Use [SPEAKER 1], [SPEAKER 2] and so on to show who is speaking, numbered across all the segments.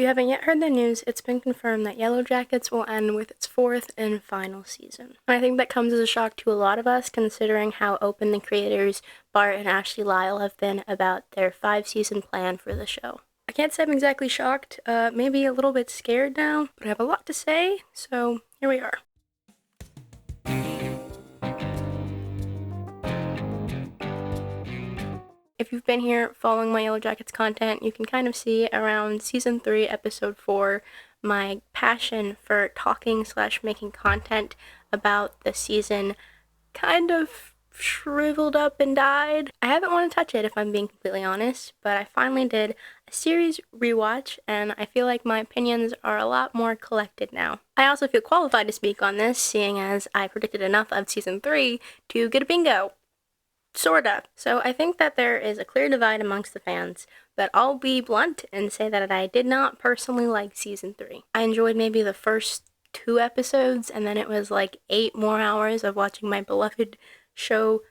[SPEAKER 1] you haven't yet heard the news, it's been confirmed that Yellowjackets will end with its 4th and final season. And I think that comes as a shock to a lot of us, considering how open the creators, Bart and Ashley Lyle, have been about their 5-season plan for the show. I can't say I'm exactly shocked, maybe a little bit scared now, but I have a lot to say, so here we are. If you've been here following my Yellowjackets content, you can kind of see around Season 3, Episode 4, my passion for talking/making content about the season kind of shriveled up and died. I haven't wanted to touch it, if I'm being completely honest, but I finally did a series rewatch, and I feel like my opinions are a lot more collected now. I also feel qualified to speak on this, seeing as I predicted enough of Season 3 to get a bingo. Sorta. So I think that there is a clear divide amongst the fans, but I'll be blunt and say that I did not personally like Season 3. I enjoyed maybe the first 2 episodes, and then it was like 8 more hours of watching my beloved show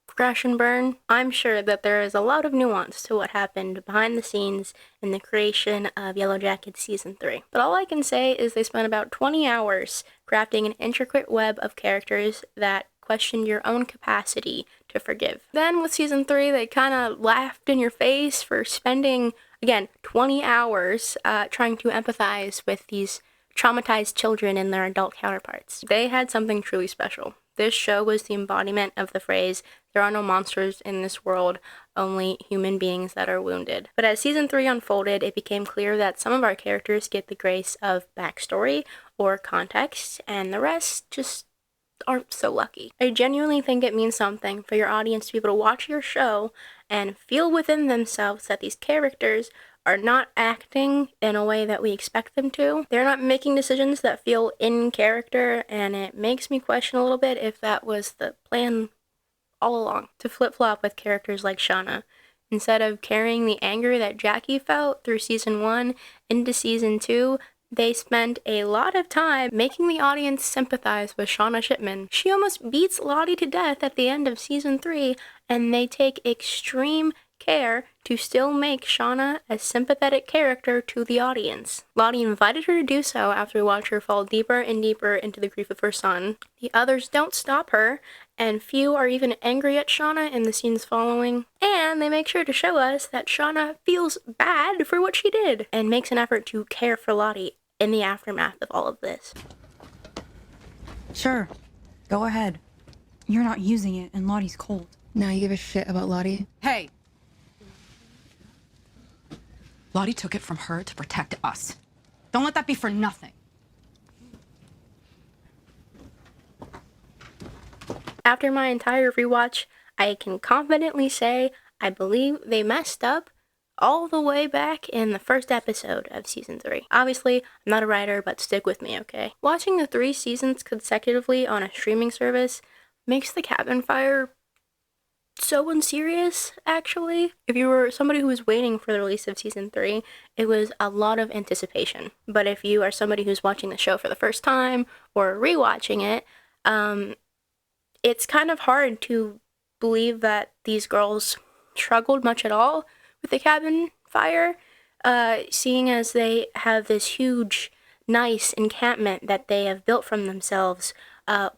[SPEAKER 1] crash and burn. I'm sure that there is a lot of nuance to what happened behind the scenes in the creation of Yellowjackets Season 3. But all I can say is they spent about 20 hours crafting an intricate web of characters that questioned your own capacity to forgive. Then with Season 3, they kind of laughed in your face for spending, again, 20 hours trying to empathize with these traumatized children and their adult counterparts. They had something truly special. This show was the embodiment of the phrase, "There are no monsters in this world, only human beings that are wounded." But as Season 3 unfolded, it became clear that some of our characters get the grace of backstory or context, and the rest just aren't so lucky. I genuinely think it means something for your audience to be able to watch your show and feel within themselves that these characters are not acting in a way that we expect them to. They're not making decisions that feel in character, and it makes me question a little bit if that was the plan all along, to flip-flop with characters like Shauna. Instead of carrying the anger that Jackie felt through Season 1 into Season 2, they spent a lot of time making the audience sympathize with Shauna Shipman. She almost beats Lottie to death at the end of Season 3, and they take extreme care to still make Shauna a sympathetic character to the audience. Lottie invited her to do so after we watched her fall deeper and deeper into the grief of her son. The others don't stop her, and few are even angry at Shauna in the scenes following. And they make sure to show us that Shauna feels bad for what she did, and makes an effort to care for Lottie in the aftermath of all of this.
[SPEAKER 2] Sure, go ahead. You're not using it, and Lottie's cold.
[SPEAKER 3] Now you give a shit about Lottie?
[SPEAKER 4] Hey! Lottie took it from her to protect us. Don't let that be for nothing.
[SPEAKER 1] After my entire rewatch, I can confidently say I believe they messed up all the way back in the first episode of Season 3. Obviously, I'm not a writer, but stick with me, okay? Watching the 3 seasons consecutively on a streaming service makes the cabin fire so unserious, actually. If you were somebody who was waiting for the release of Season 3, it was a lot of anticipation. But if you are somebody who's watching the show for the first time or rewatching it, it's kind of hard to believe that these girls struggled much at all with the cabin fire, seeing as they have this huge, nice encampment that they have built from themselves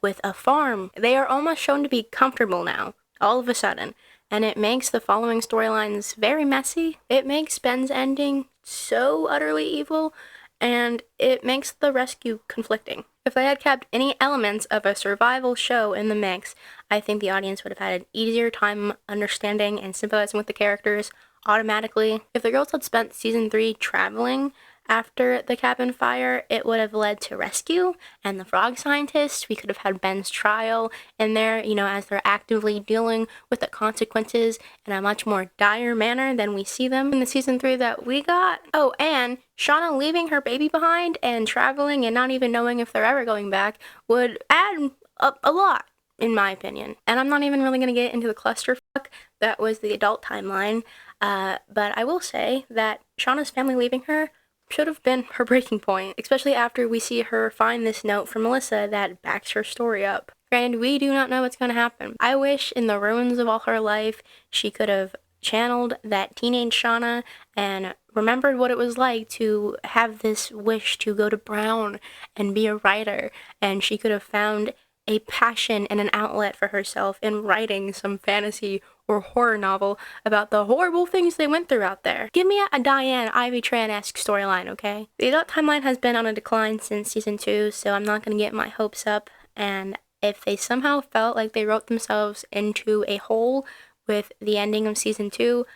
[SPEAKER 1] with a farm. They are almost shown to be comfortable now, all of a sudden, and it makes the following storylines very messy. It makes Ben's ending so utterly evil, and it makes the rescue conflicting. If they had kept any elements of a survival show in the mix, I think the audience would have had an easier time understanding and sympathizing with the characters automatically. If the girls had spent Season 3 traveling after the cabin fire, it would have led to rescue and the frog scientist. We could have had Ben's trial in there, as they're actively dealing with the consequences in a much more dire manner than we see them in the Season 3 that we got. Oh, and Shauna leaving her baby behind and traveling and not even knowing if they're ever going back would add a lot, in my opinion. And I'm not even really going to get into the clusterfuck that was the adult timeline, but I will say that Shauna's family leaving her should have been her breaking point, especially after we see her find this note from Melissa that backs her story up. Granted, we do not know what's going to happen. I wish in the ruins of all her life she could have channeled that teenage Shauna and remembered what it was like to have this wish to go to Brown and be a writer, and she could have found a passion and an outlet for herself in writing some fantasy or horror novel about the horrible things they went through out there. Give me a Diane Ivy Tran-esque storyline, okay? The adult timeline has been on a decline since season 2, so I'm not gonna get my hopes up, and if they somehow felt like they wrote themselves into a hole with the ending of season 2,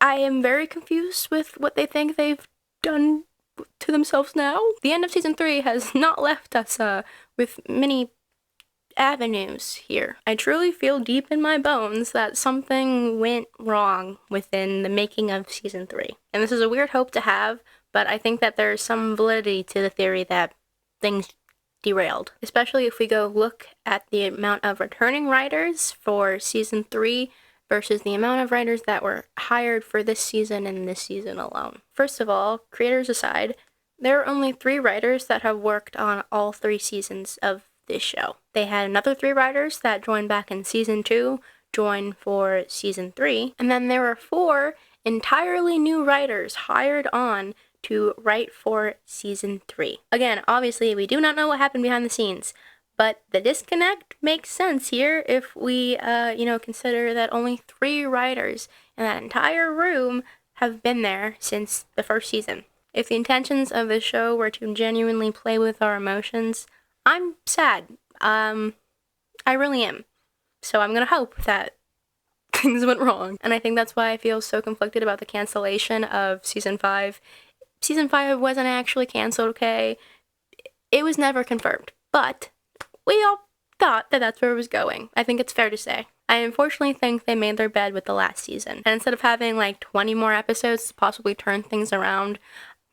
[SPEAKER 1] I am very confused with what they think they've done to themselves now. The end of season 3 has not left us with many avenues here. I truly feel deep in my bones that something went wrong within the making of season 3. And this is a weird hope to have, but I think that there's some validity to the theory that things derailed. Especially if we go look at the amount of returning writers for season 3 versus the amount of writers that were hired for this season and this season alone. First of all, creators aside, there are only 3 writers that have worked on all 3 seasons of this show. They had another 3 writers that joined back in season 2, join for season 3, and then there were 4 entirely new writers hired on to write for season 3. Again, obviously, we do not know what happened behind the scenes, but the disconnect makes sense here if we, consider that only 3 writers in that entire room have been there since the first season. If the intentions of the show were to genuinely play with our emotions, I'm sad. I really am. So I'm gonna hope that things went wrong. And I think that's why I feel so conflicted about the cancellation of season 5. Season 5 wasn't actually canceled, okay? It was never confirmed. But we all thought that that's where it was going. I think it's fair to say. I unfortunately think they made their bed with the last season. And instead of having like 20 more episodes to possibly turn things around,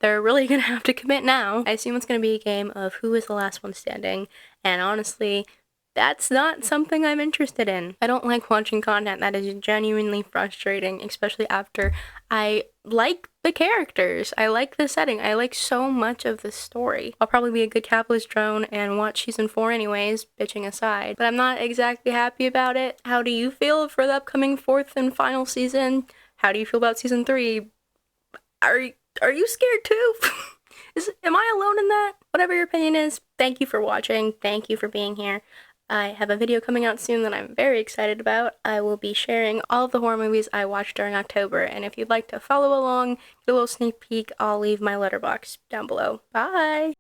[SPEAKER 1] they're really gonna have to commit now. I assume it's gonna be a game of who is the last one standing. And honestly, that's not something I'm interested in. I don't like watching content that is genuinely frustrating, especially after I like the characters. I like the setting. I like so much of the story. I'll probably be a good capitalist drone and watch season 4 anyways, bitching aside. But I'm not exactly happy about it. How do you feel for the upcoming 4th and final season? How do you feel about season 3? Are you scared too? Am I alone in that? Whatever your opinion is, thank you for watching. Thank you for being here. I have a video coming out soon that I'm very excited about. I will be sharing all of the horror movies I watched during October, and if you'd like to follow along, get a little sneak peek, I'll leave my letterboxd down below. Bye!